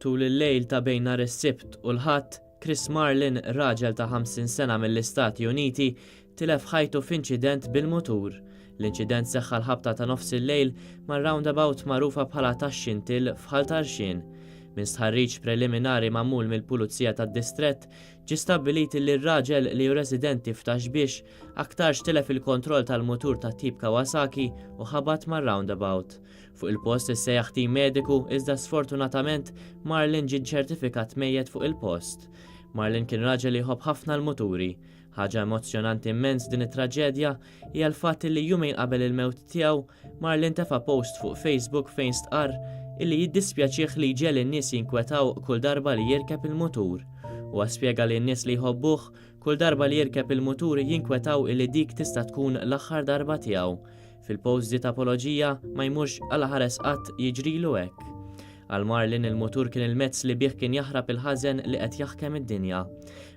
Tul il-lejl ta' bejn nhar is-Sibt u l-Ħadd, Chris Marlin, raġel ta' 50 sena mill-Istati Uniti, tilef ħajtu f'inċident bil-mutur. L-inċident seħħa l-ħabta ta' nofs il-lejl mar-roundabout magħrufa bħala Tax-Xintil f'Ħal Tarxien. Minn stħarriġ preliminari magħmul mill-Pulizija tad-Distrett ġie stabbilit li r-raġel li hu residenti f'Taxbiex aktarx tilef il-kontroll tal-mutur ta' tip Kawasaki u ħabat mar-roundabout. Fuq il-post issejjaħ tim mediku iżda sfortunatament Marlin ġie ċertifikat mejjed fuq il-post. Marlin kien raġel jħobb ħafna l-muturi. Ħaġa emozjonanti immens din it-traġedja hija l-fatt li jumejn qabel il-mewt tiegħu Marlin tefa' post fuq Facebook fejn stqarr illi jiddispjaċih li ġiel in-nies jinkwetaw kull darba li jirkeb il-mutur. U spjega li n-nies li jħobbuh kull darba li jirkeb il-mutur jinkwetaw illi dik tista' tkun l-aħħar darba tiegħu. Fil-post żied apoloġija ma jmurx għal ħares qatt jiġrilu hekk. Għal Marlin il-mutur kien il-mezz li bih kien jaħrab il-ħażen li qed jaħkem id-dinja.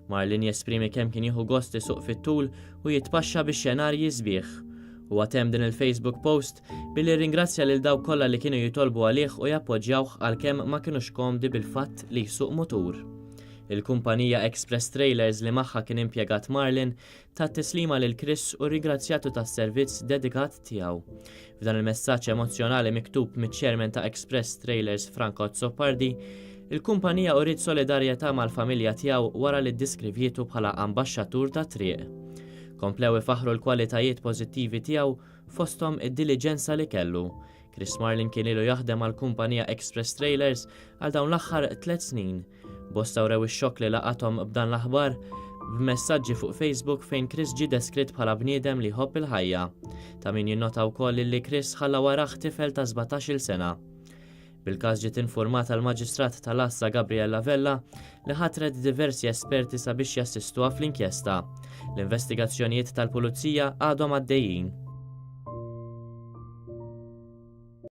Marlin jesprimi kemm kien jieħu gost isuq fit-tul u jitpaxxa bix-xenarji sbieħ. U għatem din il-Facebook post billi ringrazzja lil dawk kollha li kienu jitolbu għalih u jappoġġjawh għalkemm ma kinux komdi bil-fatt li jsuq mutur. Il-kumpanija Express Trailers li magħha kien impjegat Marlin tat tislima lil Chris u ringrazzjatu tas-servizz dedikat tiegħu. F'dan il-messaġġ emozjonali miktub miċ-chairman ta' Express Trailers Franco Zoppardi, il-kumpanija uriet solidarjetà mal-familja tiegħu wara li ddiskrivjietu bħala ambaxxatur ta' triq. Komplew ifaħru l-kwalitajiet pożittivi tiegħu fosthom id-diligenza li kellu. Chris Marlin kien ilu jaħdem għall kumpanija Express Trailers għal dawn l-aħħar 3 snin. Bosta wrew ix-xokk li laqathom b'dan l-aħbar b'messaġġi fuq Facebook fejn Chris ġie deskritt bħala bniedem li jħobb il-ħajja. Ta' min jinnota wkoll li Chris ħalla warah tifel ta' 17-il sena. Bil-każ ġiet infurmata l-Maġistrat tal-Assa Gabriella Vella li ħatret diversi esperti sabiex jassistuha fl-inkjesta. L-investigazzjonijiet tal-Pulizija għadhom għaddejjin.